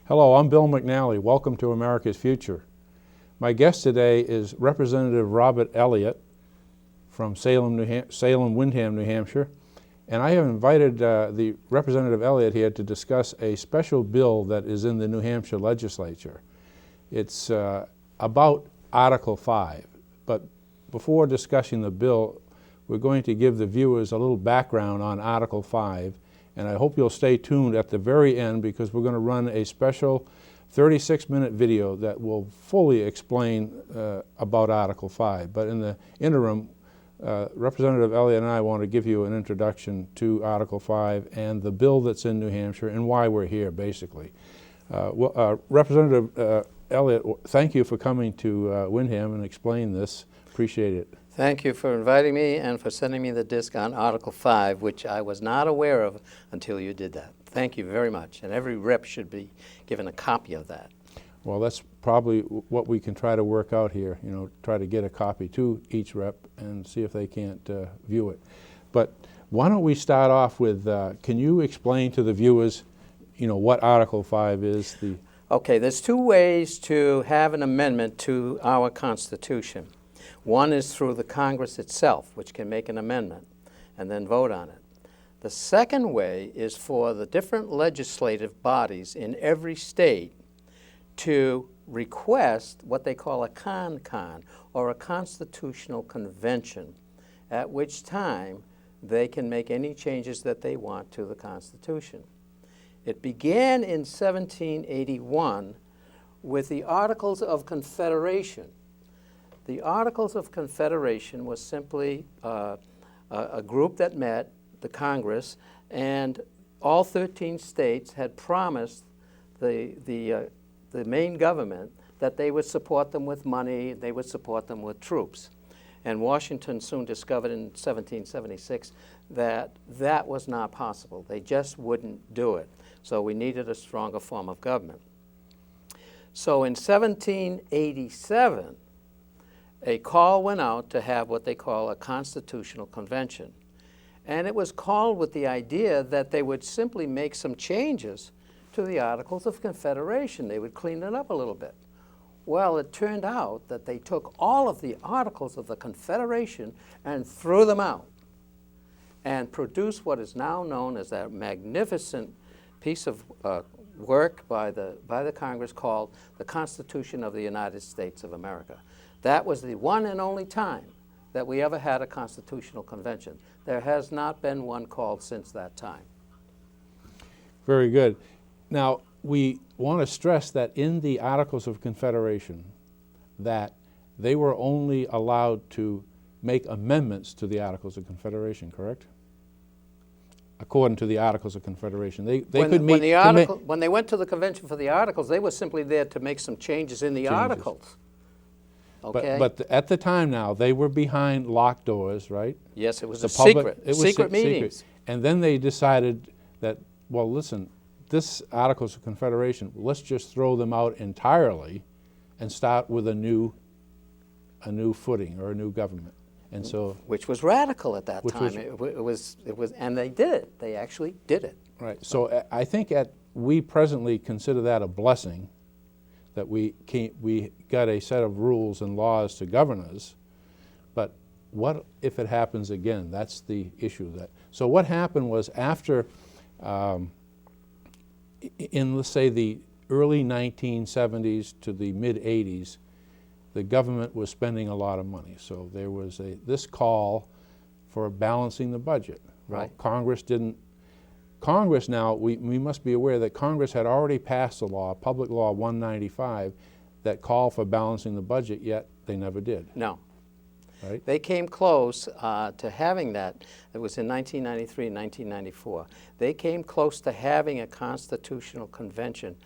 Hello, I'm Bill McNally. Welcome to America's Future. My guest today is Representative Robert Elliot from Salem-Windham, New Hampshire. And I have invited the Representative Elliot here to discuss a special bill that is in the New Hampshire legislature. It's about Article 5. But before discussing the bill, we're going to give the viewers a little background on Article 5. And I hope you'll stay tuned at the very end because we're going to run a special 36-minute video that will fully explain about Article 5. But in the interim, Representative Elliot and I want to give you an introduction to Article 5 and the bill that's in New Hampshire and why we're here, basically. Representative Elliot, thank you for coming to Windham and explain this. Appreciate it. Thank you for inviting me and for sending me the disc on Article 5, which I was not aware of until you did that. Thank you very much. And every rep should be given a copy of that. Well, that's probably what we can try to work out here, try to get a copy to each rep and see if they can't view it. But why don't we start off with, can you explain to the viewers, what Article 5 is? Okay, there's two ways to have an amendment to our Constitution. One is through the Congress itself, which can make an amendment and then vote on it. The second way is for the different legislative bodies in every state to request what they call a con, or a constitutional convention, at which time they can make any changes that they want to the Constitution. It began in 1781 with the Articles of Confederation. The Articles of Confederation was simply a group that met, the Congress, and all 13 states had promised the main government that they would support them with money, they would support them with troops. And Washington soon discovered in 1776 that that was not possible. They just wouldn't do it. So we needed a stronger form of government. So in 1787, a call went out to have what they call a constitutional convention. And it was called with the idea that they would simply make some changes to the Articles of Confederation. They would clean it up a little bit. Well, it turned out that they took all of the Articles of the Confederation and threw them out and produced what is now known as that magnificent piece of work by the Congress called the Constitution of the United States of America. That was the one and only time that we ever had a constitutional convention. There has not been one called since that time. Very good. Now, we want to stress that in the Articles of Confederation, that they were only allowed to make amendments to the Articles of Confederation, correct? According to the Articles of Confederation. When they went to the convention for the Articles, they were simply there to make some changes in the Articles. Okay. But at the time now, they were behind locked doors, right? Yes, it was secret meetings. And then they decided that, well, listen, this Articles of Confederation, let's just throw them out entirely and start with a new footing or a new government. And so, which was radical at that time. It was, and they did it. They actually did it. Right. So I think we presently consider that a blessing, that we got a set of rules and laws to govern us. But what if it happens again? That's the issue. So what happened was after, in let's say the early 1970s to the mid 80s, the government was spending a lot of money. So there was this call for balancing the budget. Right. Well, Congress now, we must be aware that Congress had already passed a law, Public Law 195, that called for balancing the budget, yet they never did. No. Right? They came close to having that. It was in 1993 and 1994. They came close to having a constitutional convention.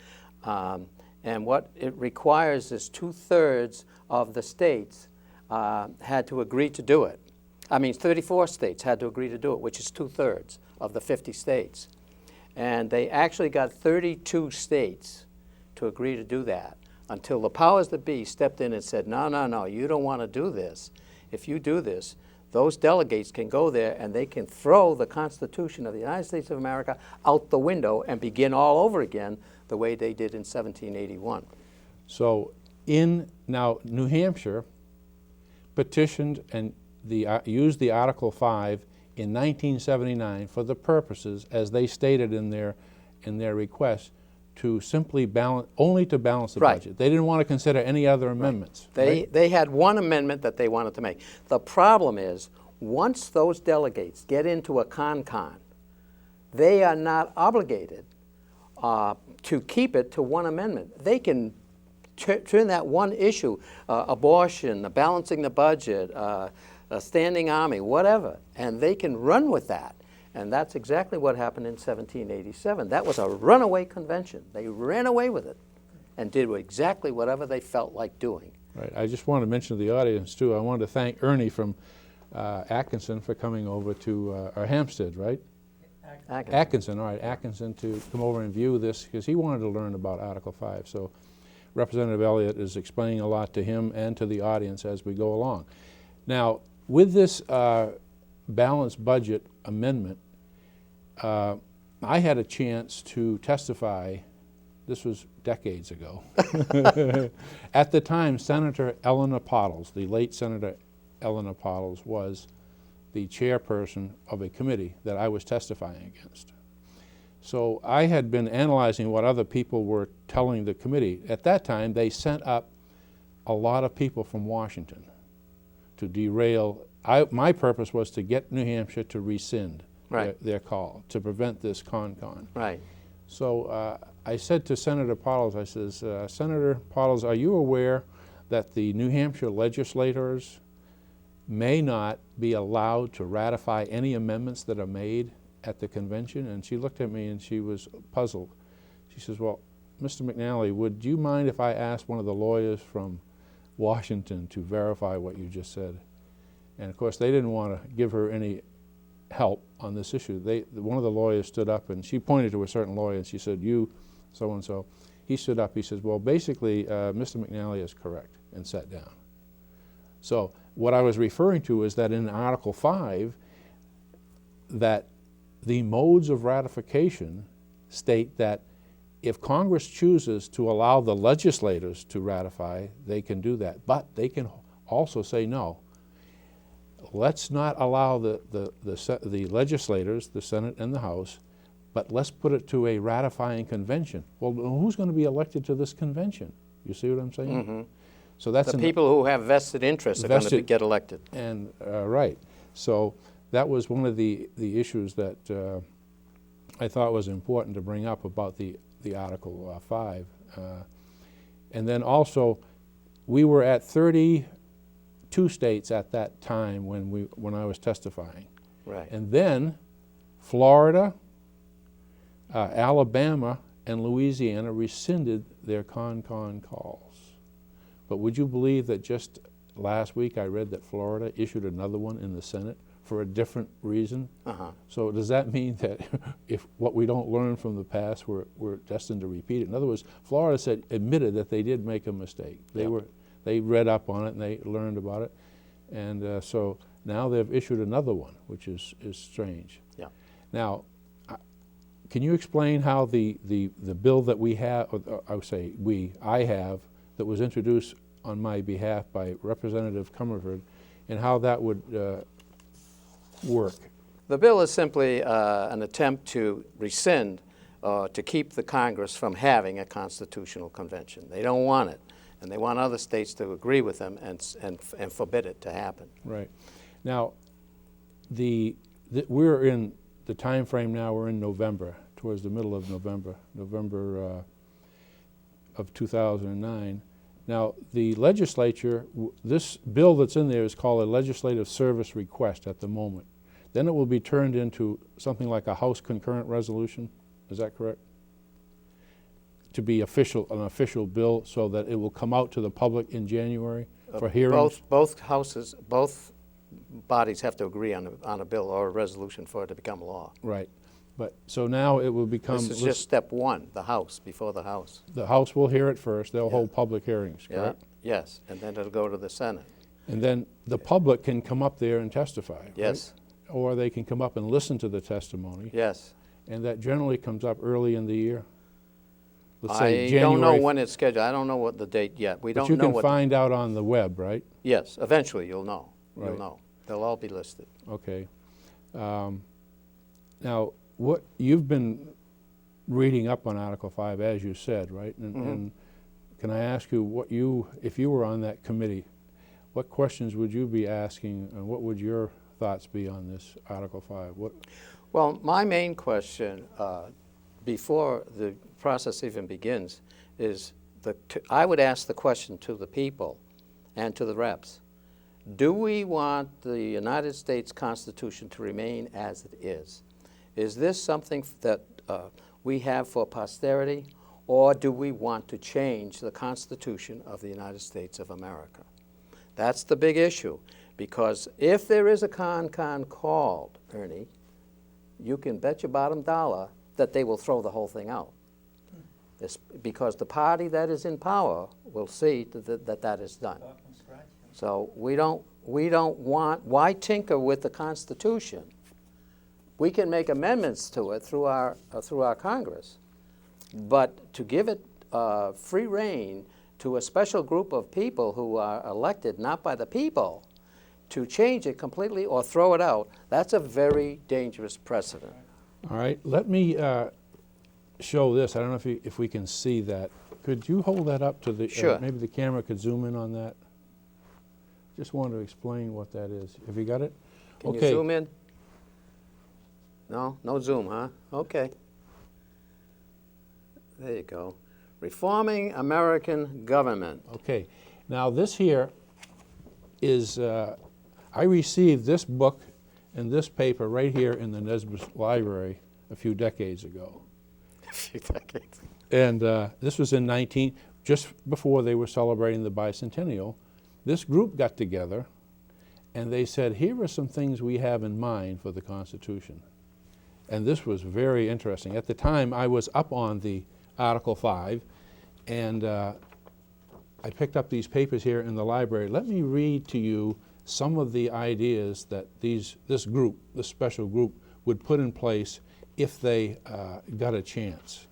And what it requires is 2/3 of the states had to agree to do it. 34 states had to agree to do it, which is 2/3 of the 50 states. And they actually got 32 states to agree to do that until the powers that be stepped in and said, no, you don't want to do this. If you do this, those delegates can go there and they can throw the Constitution of the United States of America out the window and begin all over again the way they did in 1781. So now New Hampshire petitioned and used the Article 5 in 1979 for the purposes, as they stated in their request, to simply only to balance the budget. They didn't want to consider any other amendments. They had one amendment that they wanted to make. The problem is, once those delegates get into a con-con, they are not obligated to keep it to one amendment. They can turn that one issue, abortion, balancing the budget, a standing army, whatever, and they can run with that. And that's exactly what happened in 1787. That was a runaway convention. They ran away with it and did exactly whatever they felt like doing. Right. I just want to mention to the audience, too, I wanted to thank Ernie from Atkinson for coming over to, or Hampstead, right? Atkinson, all right, Atkinson, to come over and view this, because he wanted to learn about Article 5. So Representative Elliott is explaining a lot to him and to the audience as we go along. Now, with this balanced budget amendment, I had a chance to testify. This was decades ago. At the time, Senator Eleanor Pottles, the late Senator Eleanor Pottles, was the chairperson of a committee that I was testifying against. So I had been analyzing what other people were telling the committee. At that time, they sent up a lot of people from Washington to derail. My purpose was to get New Hampshire to rescind their call, to prevent this con-con. Right. So I said to Senator Pottles, I says, Senator Pottles, are you aware that the New Hampshire legislators may not be allowed to ratify any amendments that are made at the convention? And she looked at me and she was puzzled. She says, well, Mr. McNally, would you mind if I asked one of the lawyers from Washington to verify what you just said? And of course, they didn't want to give her any help on this issue. One of the lawyers stood up and she pointed to a certain lawyer and she said, you, so-and-so. He stood up, he says, well, basically, Mr. McNally is correct, and sat down. So what I was referring to is that in Article 5, that the modes of ratification state that if Congress chooses to allow the legislators to ratify, they can do that. But they can also say, no, let's not allow the legislators, the Senate and the House, but let's put it to a ratifying convention. Well, who's going to be elected to this convention? You see what I'm saying? Mm-hmm. So that's the people who have vested interests are going to get elected. And right. So that was one of the issues that I thought was important to bring up about the Article 5. And then also, we were at 32 states at that time when I was testifying. Right. And then Florida, Alabama, and Louisiana rescinded their con-con calls. But would you believe that just last week I read that Florida issued another one in the Senate for a different reason? So does that mean that if what we don't learn from the past, we're destined to repeat it? In other words, Florida admitted that they did make a mistake. They read up on it and they learned about it, and so now they've issued another one, which is strange. Yeah. Now, can you explain how the bill that we have, or I would say I have, that was introduced on my behalf by Representative Comerford, and how that would work? The bill is simply an attempt to rescind, to keep the Congress from having a constitutional convention. They don't want it, and they want other states to agree with them and forbid it to happen. Right. Now, we're in the time frame now. We're in November, towards the middle of November of 2009. Now, the legislature, this bill that's in there is called a legislative service request at the moment. Then it will be turned into something like a House concurrent resolution. Is that correct? To be an official bill, so that it will come out to the public in January for hearings? Both houses, both bodies have to agree on a bill or a resolution for it to become law. Right. But so now it will become... This is just step one, the House, before the House. The House will hear it first. They'll hold public hearings, correct? Yes, and then it'll go to the Senate. And then the public can come up there and testify, right? Yes. Or they can come up and listen to the testimony. Yes. And that generally comes up early in the year. Let's say I January. don't know when it's scheduled. I don't know what the date yet. We But don't you know can what. find out on the web, right? Yes, eventually you'll know. You'll Right. know. They'll all be listed. Okay. Now, what you've been reading up on Article 5, as you said, right? And can I ask you if you were on that committee, what questions would you be asking, and what would your thoughts be on this Article 5? Well, my main question before the process even begins is I would ask the question to the people and to the reps. Do we want the United States Constitution to remain as it is? Is this something that we have for posterity, or do we want to change the Constitution of the United States of America? That's the big issue, because if there is a con called, Ernie, you can bet your bottom dollar that they will throw the whole thing out. Because the party that is in power will see that is done. So we don't want, why tinker with the Constitution? We can make amendments to it through our Congress, but to give it free rein to a special group of people who are elected not by the people to change it completely or throw it out, that's a very dangerous precedent. All right, let me show this. I don't know if we can see that. Could you hold that up to the, Sure. Maybe the camera could zoom in on that? Just wanted to explain what that is. Have you got it? Can you zoom in? No? No zoom, huh? Okay. There you go. Reforming American Government. Okay. Now this here is, I received this book and this paper right here in the Nesbitt Library a few decades ago. A few decades. And this was in just before they were celebrating the bicentennial. This group got together and they said, here are some things we have in mind for the Constitution. And this was very interesting. At the time, I was up on the Article 5, and I picked up these papers here in the library. Let me read to you some of the ideas that this special group, would put in place if they got a chance.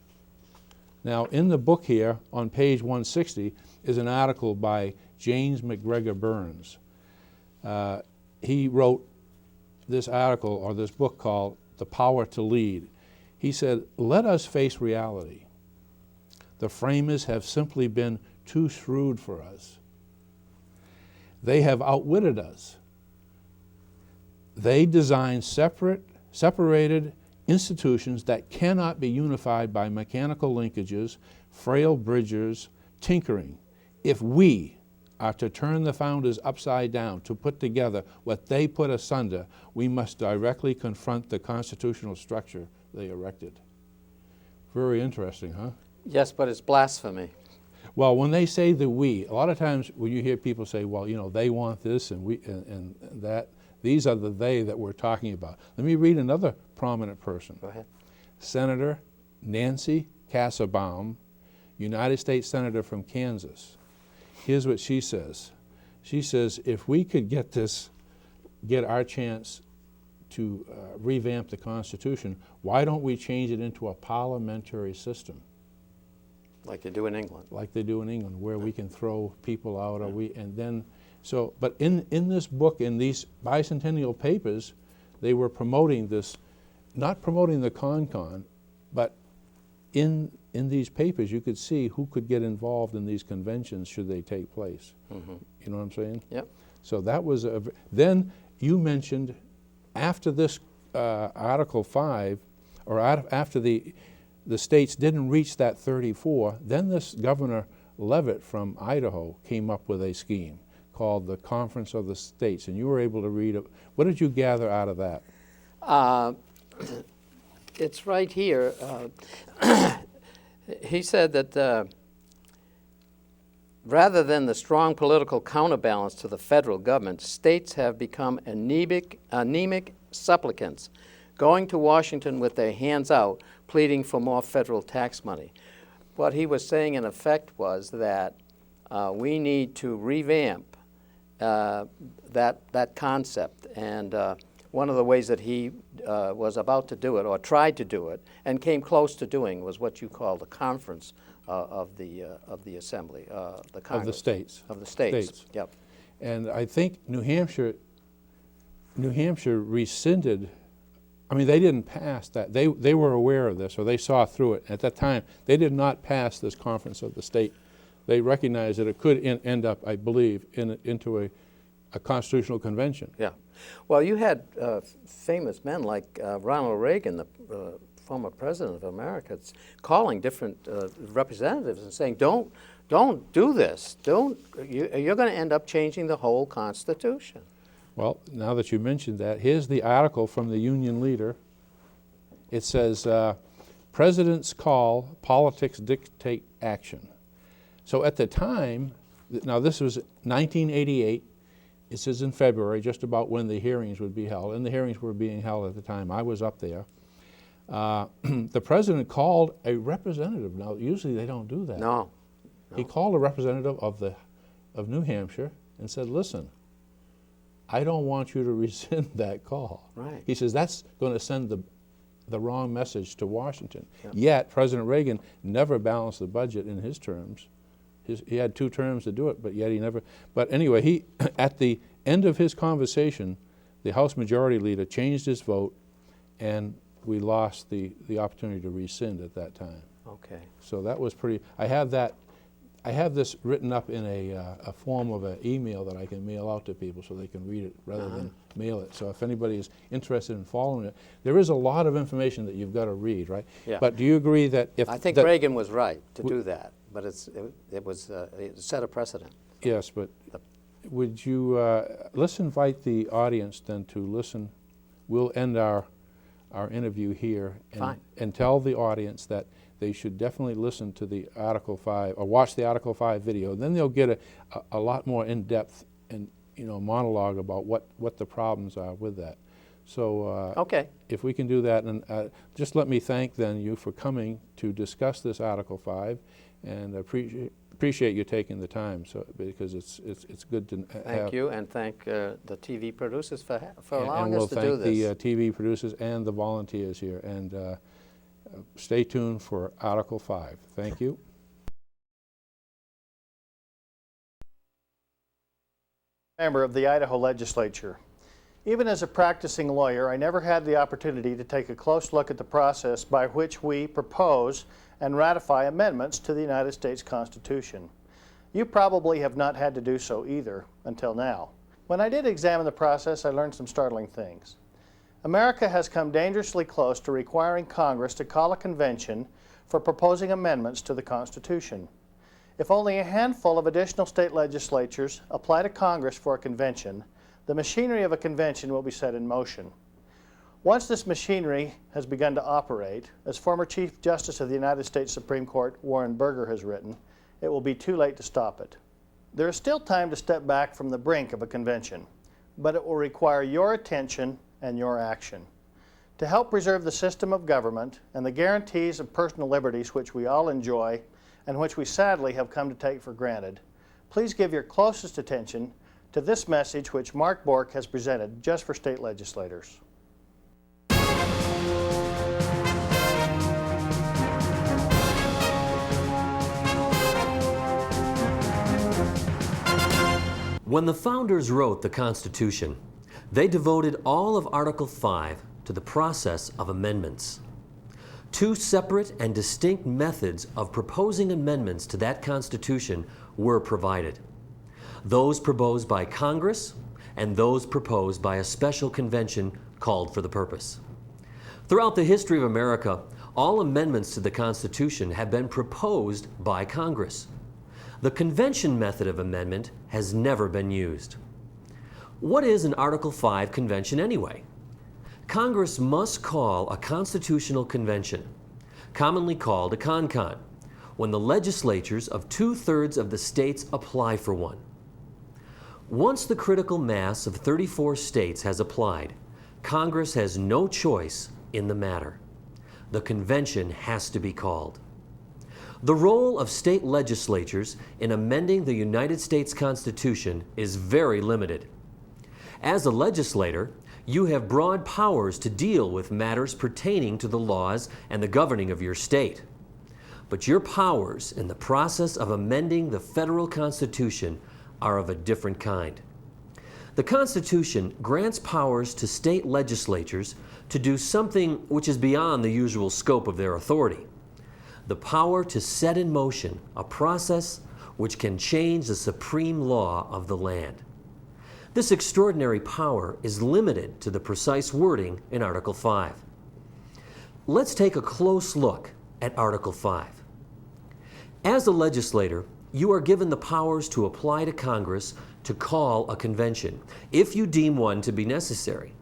Now, in the book here, on page 160, is an article by James McGregor Burns. He wrote this article, or this book, called The Power to Lead. He said, let us face reality. The framers have simply been too shrewd for us. They have outwitted us. They designed separated institutions that cannot be unified by mechanical linkages, frail bridges, tinkering. If we are to turn the founders upside down, to put together what they put asunder, we must directly confront the constitutional structure they erected. Very interesting, huh? Yes, but it's blasphemy. Well, when they say the we, a lot of times when you hear people say, well, you know, they want this and we and that, these are the they that we're talking about. Let me read another prominent person. Go ahead. Senator Nancy Kassebaum, United States Senator from Kansas. Here's what she says. She says, if we could get our chance to revamp the Constitution, why don't we change it into a parliamentary system? Like they do in England. Like they do in England, where we can throw people out, but in this book, in these bicentennial papers, they were promoting this, not promoting the con, but in these papers, you could see who could get involved in these conventions should they take place. Mm-hmm. You know what I'm saying? Yep. So that was then you mentioned after this Article 5, or after the states didn't reach that 34, then this Governor Leavitt from Idaho came up with a scheme called the Conference of the States, and you were able to read it. What did you gather out of that? It's right here. He said that rather than the strong political counterbalance to the federal government, states have become anemic supplicants, going to Washington with their hands out, pleading for more federal tax money. What he was saying, in effect, was that we need to revamp that concept. And one of the ways that he was about to do it, or tried to do it, and came close to doing, was what you call the conference of the assembly, the Congress. Of the states. Of the states. States. Yep. And I think New Hampshire rescinded. I mean, they didn't pass that. They were aware of this, or they saw through it. At that time, they did not pass this conference of the state. They recognized that it could end up, I believe, into a constitutional convention. Yeah. Well, you had famous men like Ronald Reagan, the former president of America, calling different representatives and saying, don't do this. You're going to end up changing the whole Constitution. Well, now that you mentioned that, here's the article from the Union leader. It says, presidents call, politics dictate action. So at the time, now this was 1988, it says in February, just about when the hearings would be held, and the hearings were being held at the time. I was up there. The president called a representative. Now, usually they don't do that. No. He called a representative of New Hampshire and said, listen, I don't want you to rescind that call. Right. He says, that's going to send the wrong message to Washington. Yep. Yet, President Reagan never balanced the budget in his terms. He had 2 terms to do it, but yet he never. But anyway, at the end of his conversation, the House Majority Leader changed his vote, and we lost the opportunity to rescind at that time. Okay. So that was pretty. I have this written up in a form of an email that I can mail out to people so they can read it rather than mail it. So if anybody is interested in following it, there is a lot of information that you've got to read, right? Yeah. But do you agree that if I think Reagan was right to do that, but it set a precedent. Yes, but would you let's invite the audience then to listen. We'll end our interview here and tell the audience that they should definitely listen to the Article 5 or watch the Article 5 video. Then they'll get a lot more in-depth and monologue about what the problems are with that. So okay. If we can do that, and just let me thank then you for coming to discuss this Article 5, and appreciate you taking the time. So because it's good to have. Thank you, and thank the TV producers for allowing us to do this. And we'll thank the TV producers and the volunteers here. And stay tuned for Article 5. Thank you. Member of the Idaho Legislature. Even as a practicing lawyer, I never had the opportunity to take a close look at the process by which we propose and ratify amendments to the United States Constitution. You probably have not had to do so either until now. When I did examine the process, I learned some startling things. America has come dangerously close to requiring Congress to call a convention for proposing amendments to the Constitution. If only a handful of additional state legislatures apply to Congress for a convention, the machinery of a convention will be set in motion. Once this machinery has begun to operate, as former Chief Justice of the United States Supreme Court Warren Burger has written, it will be too late to stop it. There is still time to step back from the brink of a convention, but it will require your attention and your action. To help preserve the system of government and the guarantees of personal liberties which we all enjoy and which we sadly have come to take for granted, please give your closest attention to this message which Mark Bork has presented just for state legislators. When the founders wrote the Constitution, they devoted all of Article 5 to the process of amendments. 2 separate and distinct methods of proposing amendments to that Constitution were provided. Those proposed by Congress and those proposed by a special convention called for the purpose. Throughout the history of America, all amendments to the Constitution have been proposed by Congress. The convention method of amendment has never been used. What is an Article 5 convention anyway? Congress must call a constitutional convention, commonly called a con-con, when the legislatures of 2/3 of the states apply for one. Once the critical mass of 34 states has applied, Congress has no choice in the matter. The convention has to be called. The role of state legislatures in amending the United States Constitution is very limited. As a legislator, you have broad powers to deal with matters pertaining to the laws and the governing of your state. But your powers in the process of amending the federal Constitution are of a different kind. The Constitution grants powers to state legislatures to do something which is beyond the usual scope of their authority. The power to set in motion a process which can change the supreme law of the land. This extraordinary power is limited to the precise wording in Article 5. Let's take a close look at Article 5. As a legislator, you are given the powers to apply to Congress to call a convention, if you deem one to be necessary.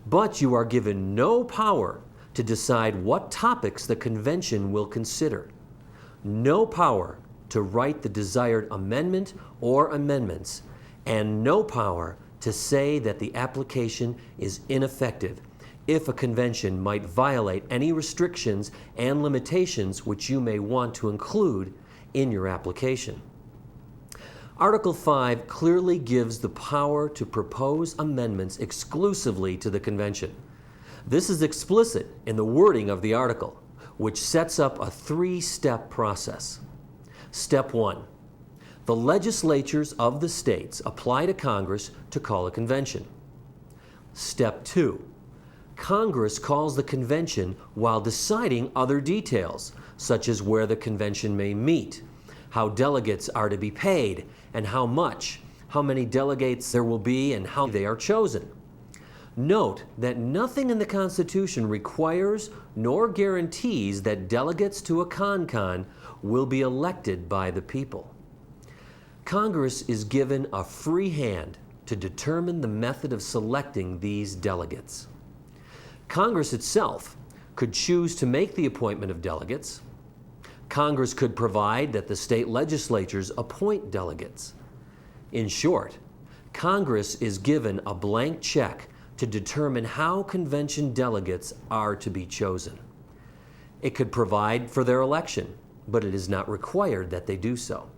But you are given no power to decide what topics the convention will consider. No power to write the desired amendment or amendments, and no power to say that the application is ineffective if a convention might violate any restrictions and limitations which you may want to include in your application. Article 5 clearly gives the power to propose amendments exclusively to the convention. This is explicit in the wording of the article, which sets up a three-step process. Step 1. The legislatures of the states apply to Congress to call a convention. Step 2. Congress calls the convention while deciding other details, such as where the convention may meet, how delegates are to be paid, and how many delegates there will be, and how they are chosen. Note that nothing in the Constitution requires nor guarantees that delegates to a con will be elected by the people. Congress is given a free hand to determine the method of selecting these delegates. Congress itself could choose to make the appointment of delegates. Congress could provide that the state legislatures appoint delegates. In short, Congress is given a blank check to determine how convention delegates are to be chosen. It could provide for their election, but it is not required that they do so.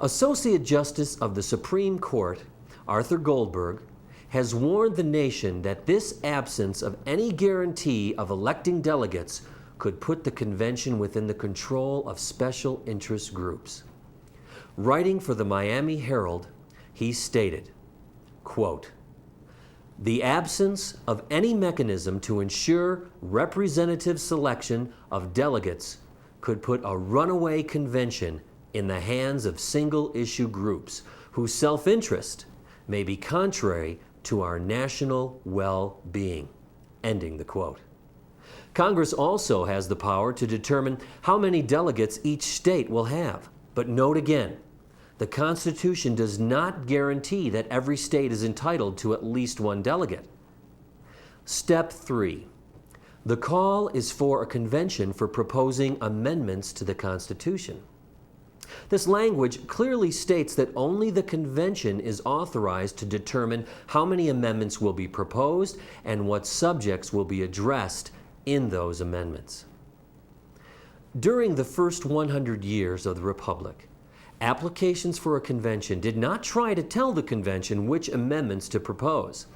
Associate Justice of the Supreme Court, Arthur Goldberg, has warned the nation that this absence of any guarantee of electing delegates could put the convention within the control of special interest groups. Writing for the Miami Herald, he stated, quote, "The absence of any mechanism to ensure representative selection of delegates could put a runaway convention in the hands of single-issue groups whose self-interest may be contrary to our national well-being." Ending the quote. Congress also has the power to determine how many delegates each state will have. But note again, the Constitution does not guarantee that every state is entitled to at least one delegate. Step 3. The call is for a convention for proposing amendments to the Constitution. This language clearly states that only the convention is authorized to determine how many amendments will be proposed and what subjects will be addressed in those amendments. During the first 100 years of the Republic, applications for a convention did not try to tell the convention which amendments to propose.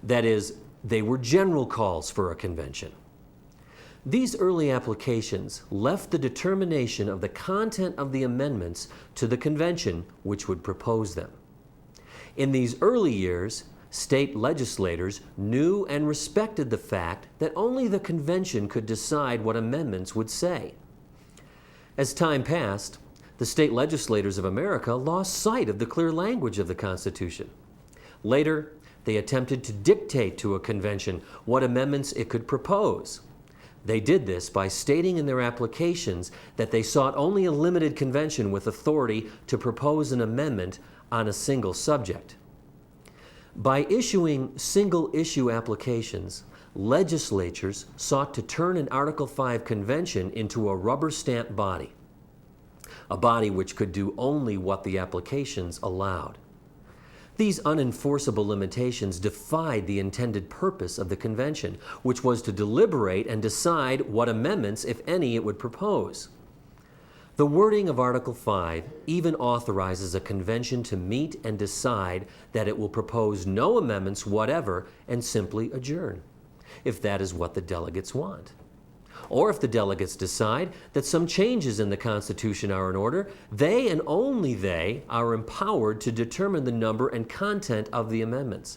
That is, they were general calls for a convention. These early applications left the determination of the content of the amendments to the convention which would propose them. In these early years, state legislators knew and respected the fact that only the convention could decide what amendments would say. As time passed, the state legislators of America lost sight of the clear language of the Constitution. Later, they attempted to dictate to a convention what amendments it could propose. They did this by stating in their applications that they sought only a limited convention with authority to propose an amendment on a single subject. By issuing single-issue applications, legislatures sought to turn an Article 5 convention into a rubber-stamp body, a body which could do only what the applications allowed. These unenforceable limitations defied the intended purpose of the convention, which was to deliberate and decide what amendments, if any, it would propose. The wording of Article 5 even authorizes a convention to meet and decide that it will propose no amendments whatever and simply adjourn, if that is what the delegates want. Or if the delegates decide that some changes in the Constitution are in order, they and only they are empowered to determine the number and content of the amendments.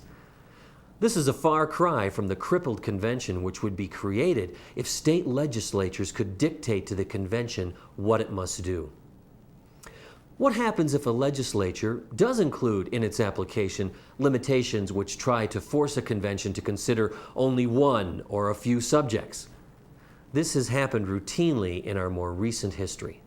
This is a far cry from the crippled convention which would be created if state legislatures could dictate to the convention what it must do. What happens if a legislature does include in its application limitations which try to force a convention to consider only one or a few subjects? This has happened routinely in our more recent history.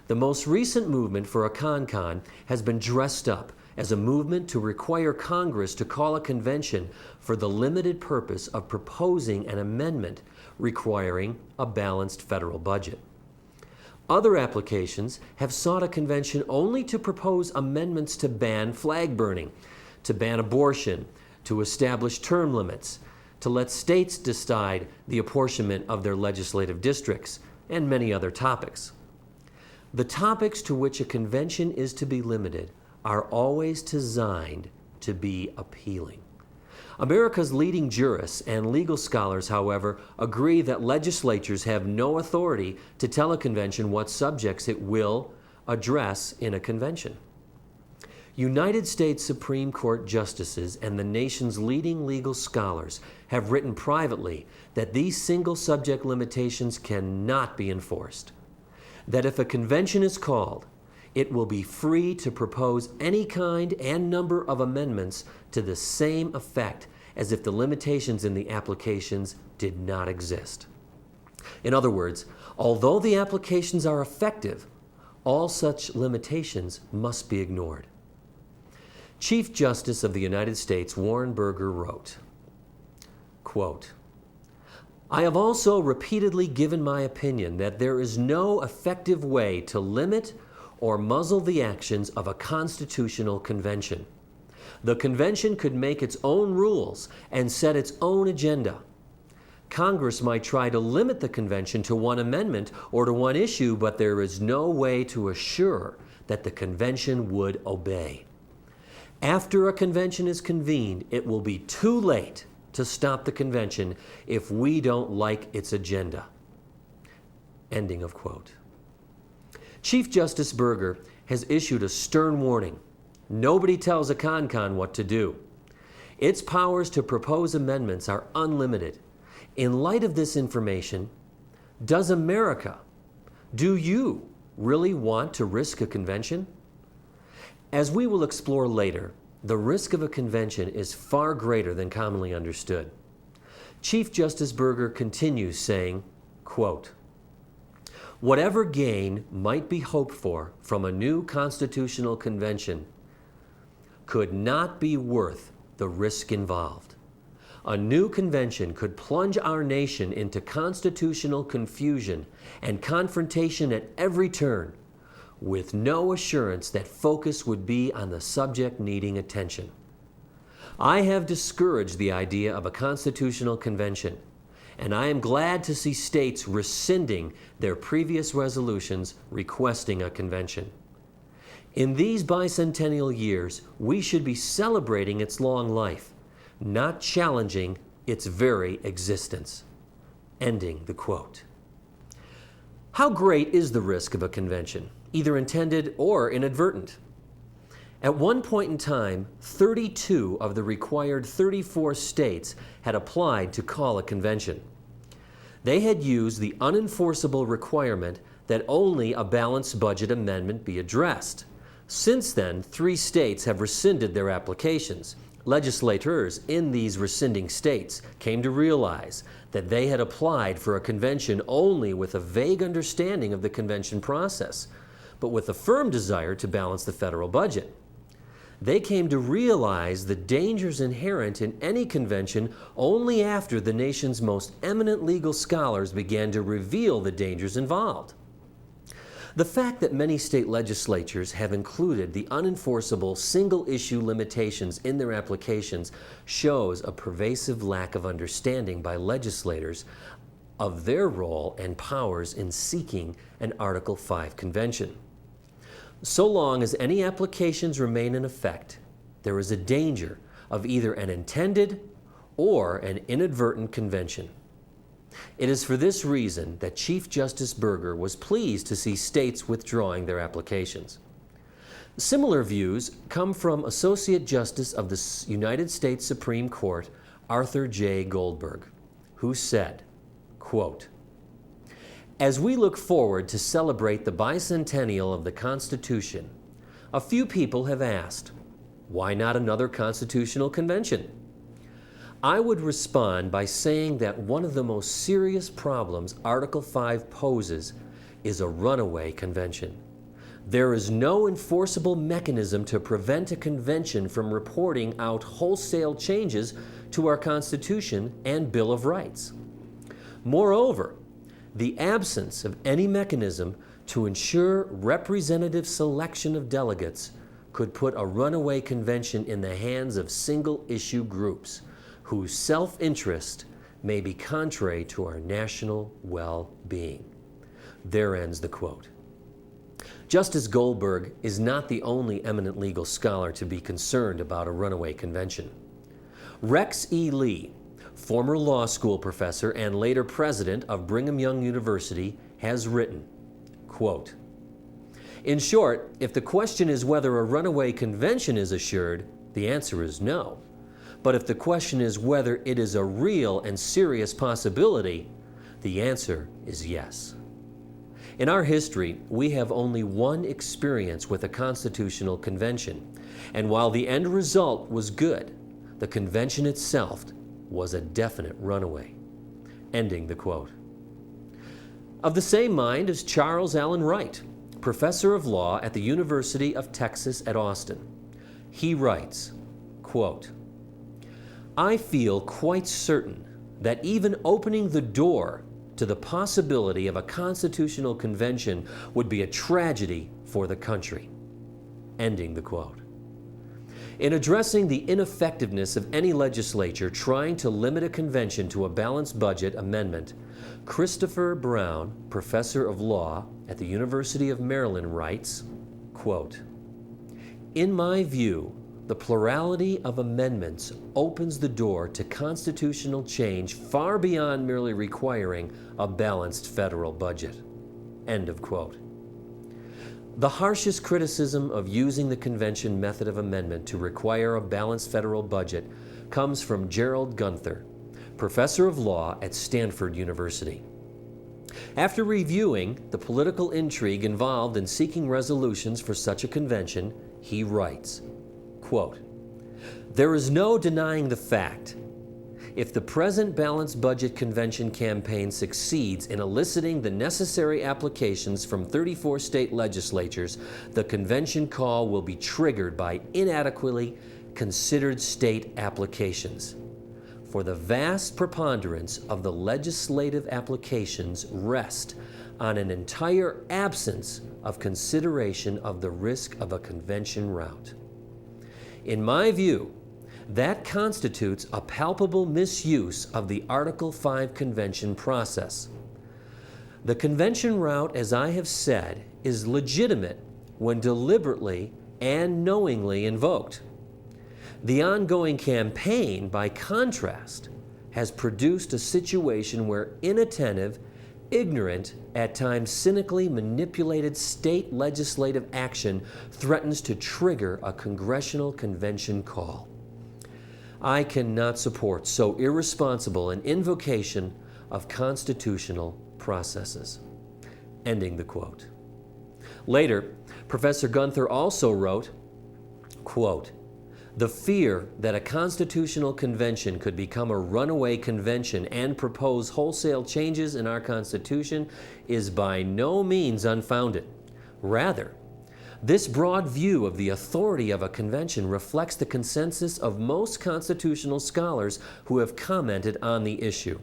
The most recent movement for a con has been dressed up as a movement to require Congress to call a convention for the limited purpose of proposing an amendment requiring a balanced federal budget. Other applications have sought a convention only to propose amendments to ban flag burning, to ban abortion, to establish term limits, to let states decide the apportionment of their legislative districts, and many other topics. The topics to which a convention is to be limited are always designed to be appealing. America's leading jurists and legal scholars, however, agree that legislatures have no authority to tell a convention what subjects it will address in a convention. United States Supreme Court justices and the nation's leading legal scholars have written privately that these single subject limitations cannot be enforced. That if a convention is called, it will be free to propose any kind and number of amendments to the same effect as if the limitations in the applications did not exist. In other words, although the applications are effective, all such limitations must be ignored. Chief Justice of the United States Warren Burger wrote, quote, "I have also repeatedly given my opinion that there is no effective way to limit or muzzle the actions of a constitutional convention. The convention could make its own rules and set its own agenda. Congress might try to limit the convention to one amendment or to one issue, but there is no way to assure that the convention would obey. After a convention is convened, it will be too late to stop the convention if we don't like its agenda." Ending of quote. Chief Justice Burger has issued a stern warning. Nobody tells a con what to do. Its powers to propose amendments are unlimited. In light of this information, does America, do you really want to risk a convention? As we will explore later, the risk of a convention is far greater than commonly understood. Chief Justice Burger continues saying, quote, "Whatever gain might be hoped for from a new constitutional convention could not be worth the risk involved. A new convention could plunge our nation into constitutional confusion and confrontation at every turn, with no assurance that focus would be on the subject needing attention. I have discouraged the idea of a constitutional convention, and I am glad to see states rescinding their previous resolutions requesting a convention. In these bicentennial years, we should be celebrating its long life, not challenging its very existence." Ending the quote. How great is the risk of a convention, either intended or inadvertent? At one point in time, 32 of the required 34 states had applied to call a convention. They had used the unenforceable requirement that only a balanced budget amendment be addressed. Since then, 3 states have rescinded their applications. Legislators in these rescinding states came to realize that they had applied for a convention only with a vague understanding of the convention process, but with a firm desire to balance the federal budget. They came to realize the dangers inherent in any convention only after the nation's most eminent legal scholars began to reveal the dangers involved. The fact that many state legislatures have included the unenforceable single-issue limitations in their applications shows a pervasive lack of understanding by legislators of their role and powers in seeking an Article 5 convention. So long as any applications remain in effect, there is a danger of either an intended or an inadvertent convention. It is for this reason that Chief Justice Burger was pleased to see states withdrawing their applications. Similar views come from Associate Justice of the United States Supreme Court, Arthur J. Goldberg, who said, quote, "As we look forward to celebrate the bicentennial of the Constitution, a few people have asked, why not another constitutional convention? I would respond by saying that one of the most serious problems Article 5 poses is a runaway convention. There is no enforceable mechanism to prevent a convention from reporting out wholesale changes to our Constitution and Bill of Rights. Moreover, the absence of any mechanism to ensure representative selection of delegates could put a runaway convention in the hands of single-issue groups whose self-interest may be contrary to our national well-being." There ends the quote. Justice Goldberg is not the only eminent legal scholar to be concerned about a runaway convention. Rex E. Lee, former law school professor and later president of Brigham Young University, has written, quote, "In short, if the question is whether a runaway convention is assured, the answer is no. But if the question is whether it is a real and serious possibility, the answer is yes." In our history, we have only one experience with a constitutional convention, and while the end result was good, the convention itself was a definite runaway. Ending the quote. Of the same mind is Charles Allen Wright, professor of law at the University of Texas at Austin. He writes, quote, "I feel quite certain that even opening the door to the possibility of a constitutional convention would be a tragedy for the country." Ending the quote. In addressing the ineffectiveness of any legislature trying to limit a convention to a balanced budget amendment, Christopher Brown, professor of law at the University of Maryland, writes, quote, "In my view, the plurality of amendments opens the door to constitutional change far beyond merely requiring a balanced federal budget." End of quote. The harshest criticism of using the convention method of amendment to require a balanced federal budget comes from Gerald Gunther, professor of law at Stanford University. After reviewing the political intrigue involved in seeking resolutions for such a convention, he writes, quote, "There is no denying the fact. If the present balanced budget convention campaign succeeds in eliciting the necessary applications from 34 state legislatures, the convention call will be triggered by inadequately considered state applications. For the vast preponderance of the legislative applications rest on an entire absence of consideration of the risk of a convention rout. In my view, that constitutes a palpable misuse of the Article 5 convention process. The convention route, as I have said, is legitimate when deliberately and knowingly invoked. The ongoing campaign, by contrast, has produced a situation where inattentive, ignorant, at times cynically manipulated state legislative action threatens to trigger a congressional convention call. I cannot support so irresponsible an invocation of constitutional processes." Ending the quote. Later, Professor Gunther also wrote, quote, "The fear that a constitutional convention could become a runaway convention and propose wholesale changes in our Constitution is by no means unfounded. Rather, this broad view of the authority of a convention reflects the consensus of most constitutional scholars who have commented on the issue."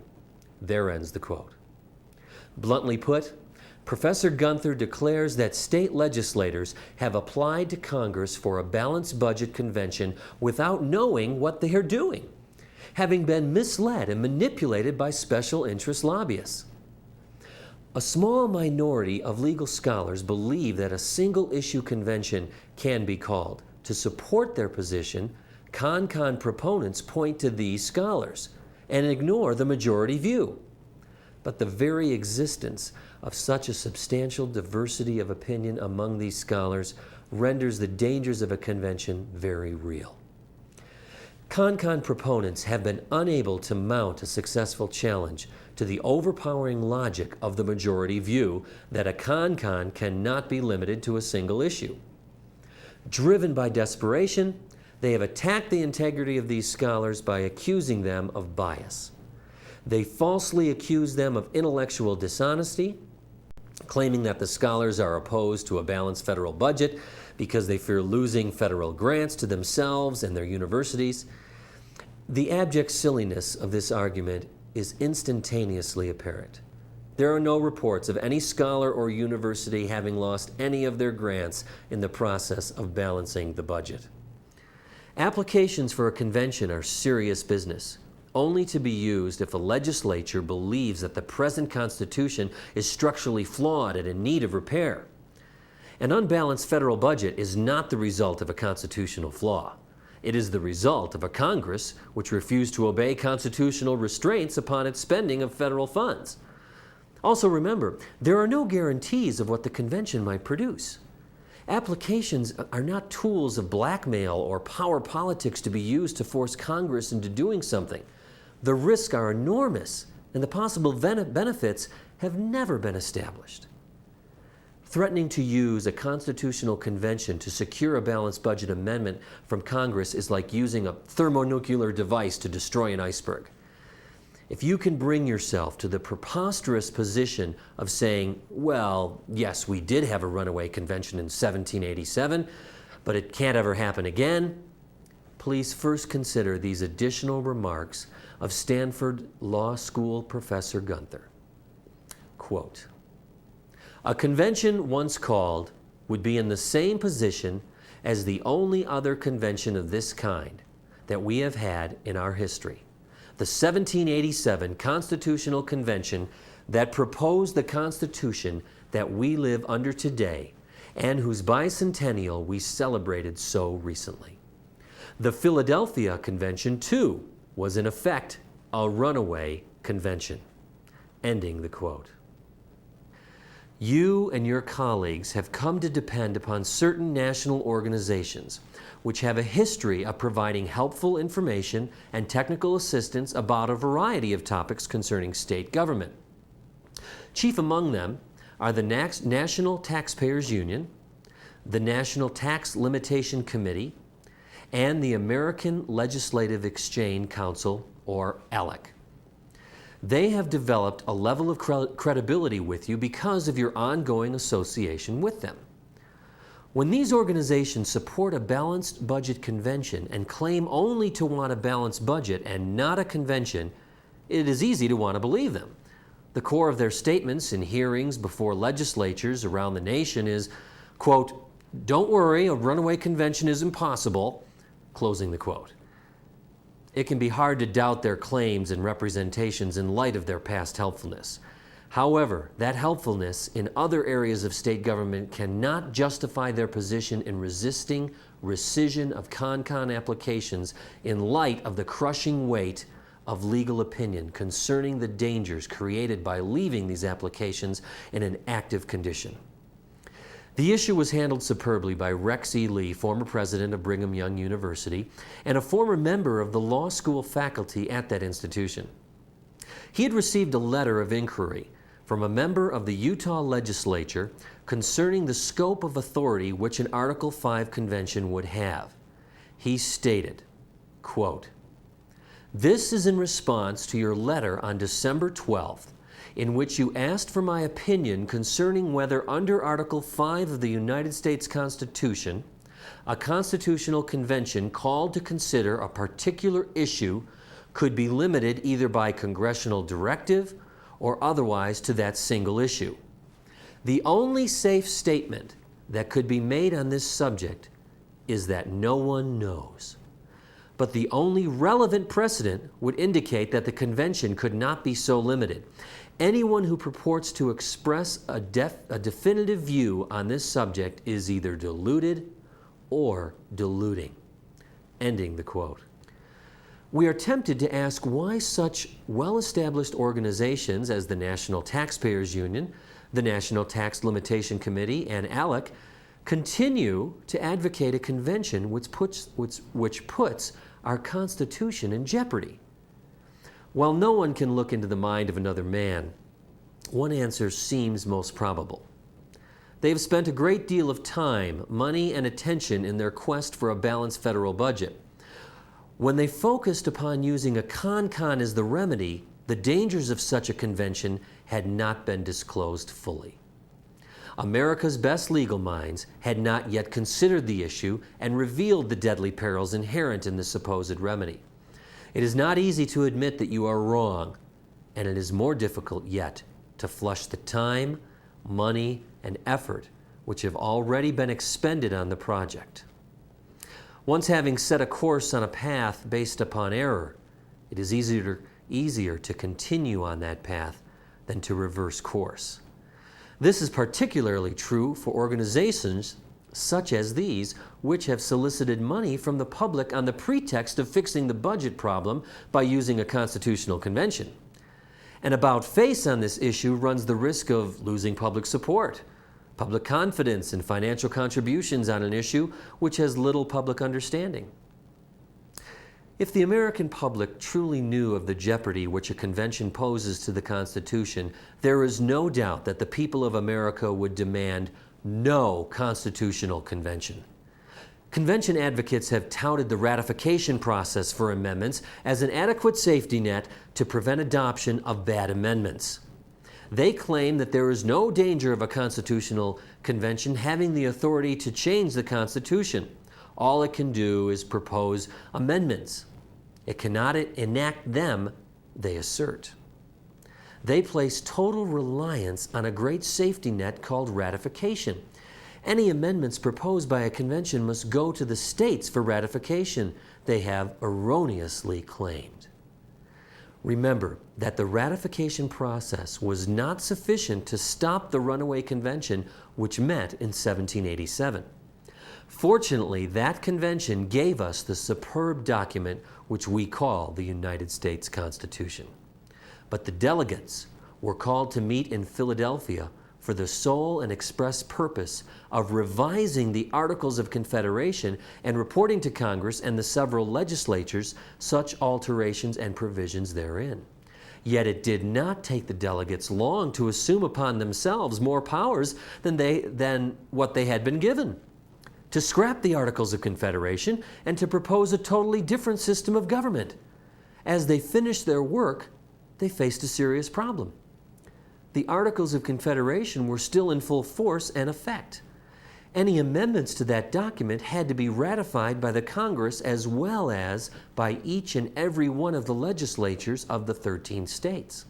There ends the quote. Bluntly put, Professor Gunther declares that state legislators have applied to Congress for a balanced budget convention without knowing what they are doing. having been misled and manipulated by special interest lobbyists. A small minority of legal scholars believe that a single-issue convention can be called. To support their position, con proponents point to these scholars and ignore the majority view. But the very existence of such a substantial diversity of opinion among these scholars renders the dangers of a convention very real. Con proponents have been unable to mount a successful challenge to the overpowering logic of the majority view that a con cannot be limited to a single issue. Driven by desperation, they have attacked the integrity of these scholars by accusing them of bias. They falsely accuse them of intellectual dishonesty, claiming that the scholars are opposed to a balanced federal budget because they fear losing federal grants to themselves and their universities. The abject silliness of this argument is instantaneously apparent. There are no reports of any scholar or university having lost any of their grants in the process of balancing the budget. Applications for a convention are serious business, only to be used if a legislature believes that the present Constitution is structurally flawed and in need of repair. An unbalanced federal budget is not the result of a constitutional flaw. It is the result of a Congress which refused to obey constitutional restraints upon its spending of federal funds. Also remember, there are no guarantees of what the convention might produce. Applications are not tools of blackmail or power politics to be used to force Congress into doing something. The risks are enormous, and the possible benefits have never been established. Threatening to use a constitutional convention to secure a balanced budget amendment from Congress is like using a thermonuclear device to destroy an iceberg. If you can bring yourself to the preposterous position of saying, well, yes, we did have a runaway convention in 1787, but it can't ever happen again, please first consider these additional remarks of Stanford Law School professor Gunther. Quote, "A convention once called would be in the same position as the only other convention of this kind that we have had in our history. The 1787 Constitutional Convention that proposed the Constitution that we live under today and whose bicentennial we celebrated so recently. The Philadelphia Convention, too, was in effect a runaway convention." Ending the quote. You and your colleagues have come to depend upon certain national organizations which have a history of providing helpful information and technical assistance about a variety of topics concerning state government. Chief among them are the National Taxpayers Union, the National Tax Limitation Committee, and the American Legislative Exchange Council, or ALEC. They have developed a level of credibility with you because of your ongoing association with them. When these organizations support a balanced budget convention and claim only to want a balanced budget and not a convention, it is easy to want to believe them. The core of their statements in hearings before legislatures around the nation is, quote, "Don't worry, a runaway convention is impossible," closing the quote. It can be hard to doubt their claims and representations in light of their past helpfulness. However, that helpfulness in other areas of state government cannot justify their position in resisting rescission of con applications in light of the crushing weight of legal opinion concerning the dangers created by leaving these applications in an active condition. The issue was handled superbly by Rex E. Lee, former president of Brigham Young University and a former member of the law school faculty at that institution. He had received a letter of inquiry from a member of the Utah legislature concerning the scope of authority which an Article 5 convention would have. He stated, quote, "This is in response to your letter on December 12th, in which you asked for my opinion concerning whether under Article 5 of the United States Constitution, a constitutional convention called to consider a particular issue could be limited either by congressional directive or otherwise to that single issue. The only safe statement that could be made on this subject is that no one knows. but the only relevant precedent would indicate that the convention could not be so limited. Anyone who purports to express a definitive view on this subject is either deluded or deluding. Ending the quote. We are tempted to ask why such well-established organizations as the National Taxpayers Union, the National Tax Limitation Committee, and ALEC continue to advocate a convention which puts our Constitution in jeopardy. While no one can look into the mind of another man, one answer seems most probable. They have spent a great deal of time, money, and attention in their quest for a balanced federal budget. When they focused upon using a con as the remedy, the dangers of such a convention had not been disclosed fully. America's best legal minds had not yet considered the issue and revealed the deadly perils inherent in the supposed remedy. It is not easy to admit that you are wrong, and it is more difficult yet to flush the time, money, and effort which have already been expended on the project. Once having set a course on a path based upon error, it is easier to continue on that path than to reverse course. This is particularly true for organizations such as these, which have solicited money from the public on the pretext of fixing the budget problem by using a constitutional convention. An about-face on this issue runs the risk of losing public support, public confidence, and financial contributions on an issue which has little public understanding. If the American public truly knew of the jeopardy which a convention poses to the Constitution, there is no doubt that the people of America would demand no constitutional convention. Convention advocates have touted the ratification process for amendments as an adequate safety net to prevent adoption of bad amendments. They claim that there is no danger of a constitutional convention having the authority to change the Constitution. All it can do is propose amendments. It cannot enact them, they assert. They place total reliance on a great safety net called ratification. Any amendments proposed by a convention must go to the states for ratification, they have erroneously claimed. Remember that the ratification process was not sufficient to stop the runaway convention which met in 1787. Fortunately, that convention gave us the superb document which we call the United States Constitution. But the delegates were called to meet in Philadelphia for the sole and express purpose of revising the Articles of Confederation and reporting to Congress and the several legislatures such alterations and provisions therein. Yet it did not take the delegates long to assume upon themselves more powers than what they had been given, to scrap the Articles of Confederation and to propose a totally different system of government. As they finished their work, they faced a serious problem. The Articles of Confederation were still in full force and effect. Any amendments to that document had to be ratified by the Congress as well as by each and every one of the legislatures of the 13 states.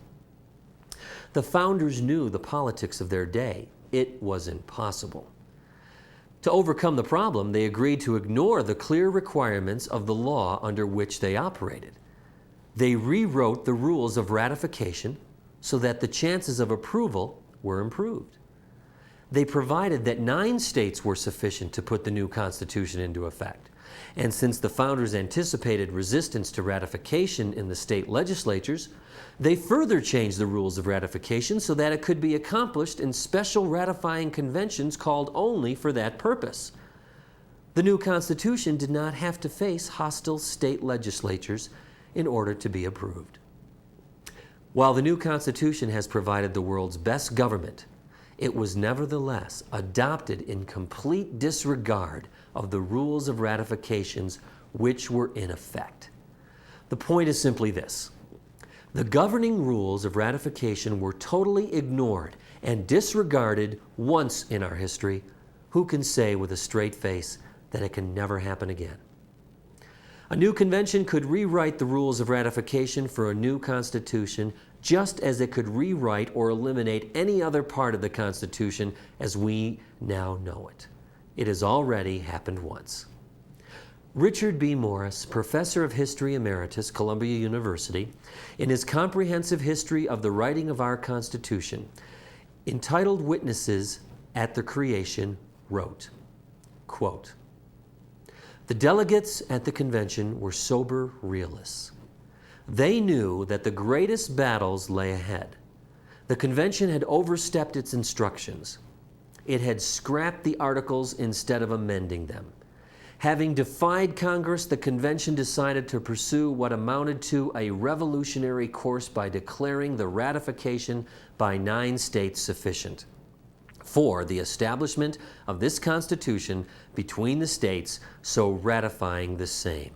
The founders knew the politics of their day. It was impossible. To overcome the problem, they agreed to ignore the clear requirements of the law under which they operated. They rewrote the rules of ratification so that the chances of approval were improved. They provided that 9 states were sufficient to put the new Constitution into effect. And since the founders anticipated resistance to ratification in the state legislatures, they further changed the rules of ratification so that it could be accomplished in special ratifying conventions called only for that purpose. The new Constitution did not have to face hostile state legislatures in order to be approved. While the new Constitution has provided the world's best government, it was nevertheless adopted in complete disregard of the rules of ratifications which were in effect. The point is simply this: the governing rules of ratification were totally ignored and disregarded once in our history. Who can say with a straight face that it can never happen again? A new convention could rewrite the rules of ratification for a new Constitution just as it could rewrite or eliminate any other part of the Constitution as we now know it. It has already happened once. Richard B. Morris, Professor of History Emeritus, Columbia University, in his comprehensive history of the writing of our Constitution, entitled Witnesses at the Creation, wrote, quote, "The delegates at the convention were sober realists. They knew that the greatest battles lay ahead. The convention had overstepped its instructions. It had scrapped the articles instead of amending them. Having defied Congress, the convention decided to pursue what amounted to a revolutionary course by declaring the ratification by 9 states sufficient for the establishment of this Constitution between the states, so ratifying the same.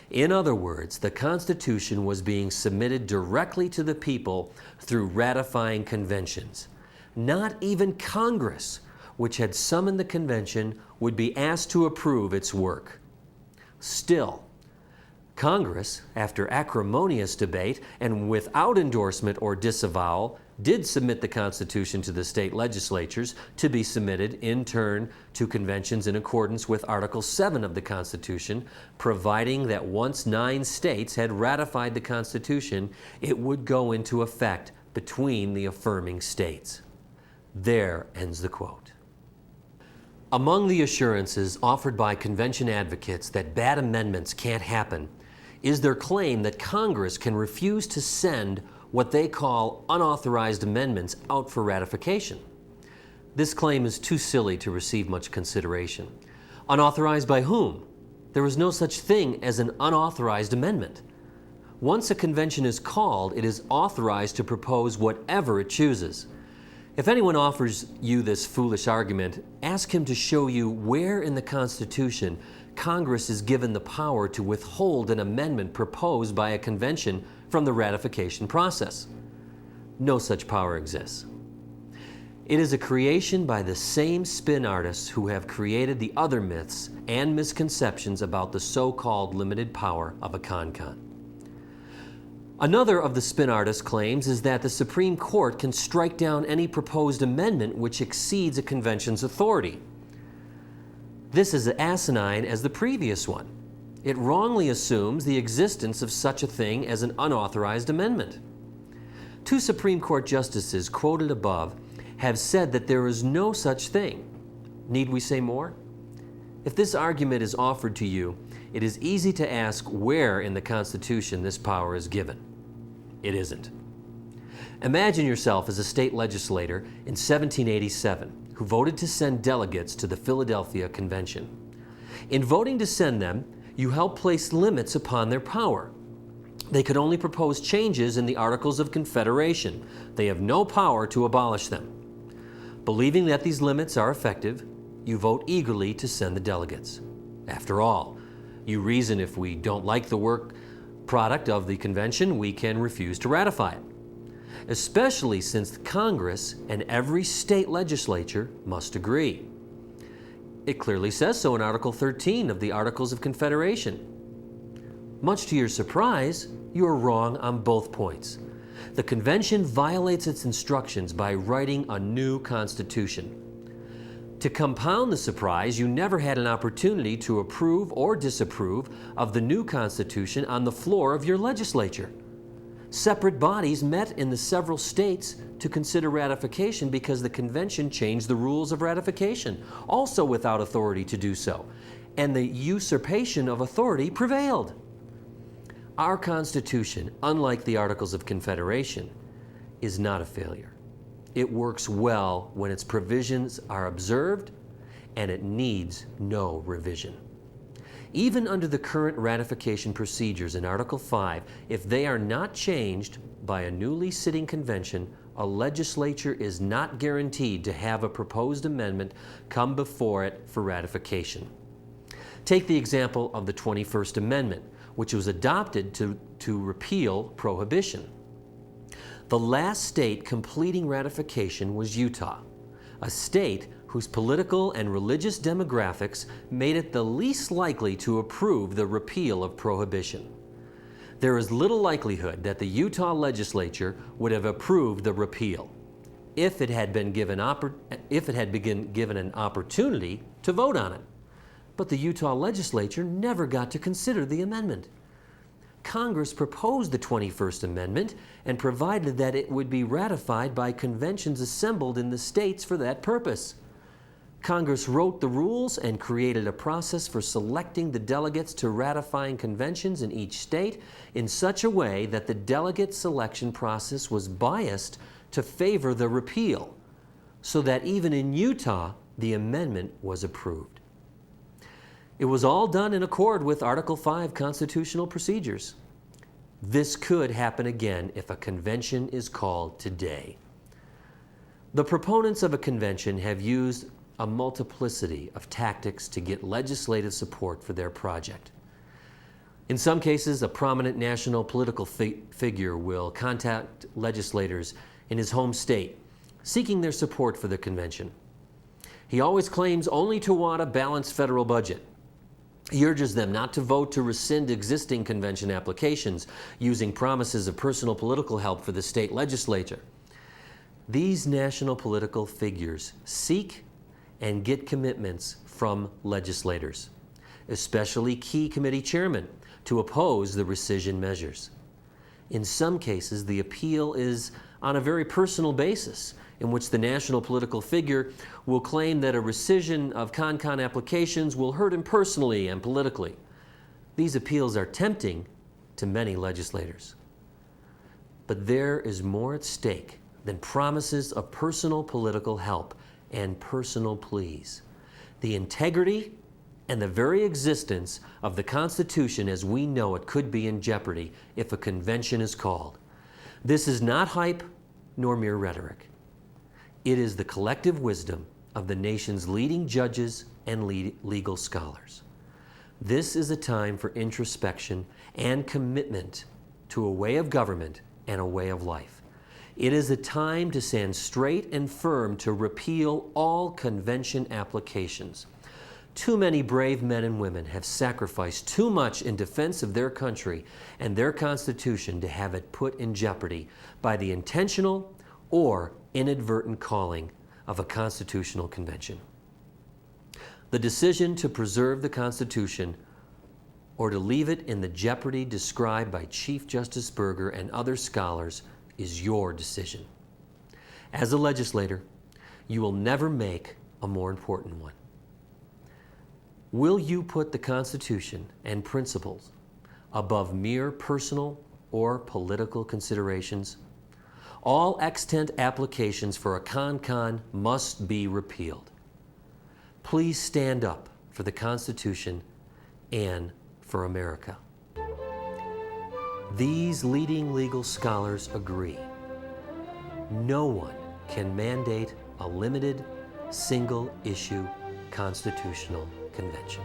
In other words, the Constitution was being submitted directly to the people through ratifying conventions. Not even Congress, which had summoned the convention, would be asked to approve its work. Still, Congress, after acrimonious debate and without endorsement or disavowal, did submit the Constitution to the state legislatures to be submitted in turn to conventions in accordance with Article 7 of the Constitution, providing that once 9 states had ratified the Constitution, it would go into effect between the affirming states." There ends the quote. Among the assurances offered by convention advocates that bad amendments can't happen is their claim that Congress can refuse to send what they call unauthorized amendments out for ratification. This claim is too silly to receive much consideration. Unauthorized by whom? There is no such thing as an unauthorized amendment. Once a convention is called, it is authorized to propose whatever it chooses. If anyone offers you this foolish argument, ask him to show you where in the Constitution Congress is given the power to withhold an amendment proposed by a convention from the ratification process. No such power exists. It is a creation by the same spin artists who have created the other myths and misconceptions about the so-called limited power of a con-con. Another of the spin artists' claims is that the Supreme Court can strike down any proposed amendment which exceeds a convention's authority. This is as asinine as the previous one. It wrongly assumes the existence of such a thing as an unauthorized amendment. 2 Supreme Court justices quoted above have said that there is no such thing. Need we say more? If this argument is offered to you, it is easy to ask where in the Constitution this power is given. It isn't. Imagine yourself as a state legislator in 1787 who voted to send delegates to the Philadelphia Convention. In voting to send them, you helped place limits upon their power. They could only propose changes in the Articles of Confederation. They have no power to abolish them. Believing that these limits are effective, you vote eagerly to send the delegates. After all, you reason if we don't like the work product of the convention, we can refuse to ratify it. Especially since Congress and every state legislature must agree. It clearly says so in Article 13 of the Articles of Confederation. Much to your surprise, you are wrong on both points. The convention violates its instructions by writing a new constitution. To compound the surprise, you never had an opportunity to approve or disapprove of the new Constitution on the floor of your legislature. Separate bodies met in the several states to consider ratification because the convention changed the rules of ratification, also without authority to do so, and the usurpation of authority prevailed. Our Constitution, unlike the Articles of Confederation, is not a failure. It works well when its provisions are observed, and it needs no revision. Even under the current ratification procedures in Article 5, if they are not changed by a newly sitting convention, a legislature is not guaranteed to have a proposed amendment come before it for ratification. Take the example of the 21st Amendment, which was adopted to repeal prohibition. The last state completing ratification was Utah, a state whose political and religious demographics made it the least likely to approve the repeal of prohibition. There is little likelihood that the Utah legislature would have approved the repeal if it had been given an opportunity to vote on it. But the Utah legislature never got to consider the amendment. Congress proposed the 21st Amendment and provided that it would be ratified by conventions assembled in the states for that purpose. Congress wrote the rules and created a process for selecting the delegates to ratifying conventions in each state in such a way that the delegate selection process was biased to favor the repeal, so that even in Utah, the amendment was approved. It was all done in accord with Article 5 constitutional procedures. This could happen again if a convention is called today. The proponents of a convention have used a multiplicity of tactics to get legislative support for their project. In some cases, a prominent national political figure will contact legislators in his home state, seeking their support for the convention. He always claims only to want a balanced federal budget. He urges them not to vote to rescind existing convention applications, using promises of personal political help for the state legislature. These national political figures seek and get commitments from legislators, especially key committee chairmen, to oppose the rescission measures. In some cases, the appeal is on a very personal basis, in which the national political figure will claim that a rescission of CONCON applications will hurt him personally and politically. These appeals are tempting to many legislators. But there is more at stake than promises of personal political help and personal pleas. The integrity and the very existence of the Constitution as we know it could be in jeopardy if a convention is called. This is not hype nor mere rhetoric. It is the collective wisdom of the nation's leading judges and legal scholars. This is a time for introspection and commitment to a way of government and a way of life. It is a time to stand straight and firm to repeal all convention applications. Too many brave men and women have sacrificed too much in defense of their country and their Constitution to have it put in jeopardy by the intentional or inadvertent calling of a constitutional convention. The decision to preserve the Constitution or to leave it in the jeopardy described by Chief Justice Burger and other scholars is your decision. As a legislator, you will never make a more important one. Will you put the Constitution and principles above mere personal or political considerations? All extant applications for a CONCON must be repealed. Please stand up for the Constitution and for America. These leading legal scholars agree. No one can mandate a limited, single-issue constitutional convention.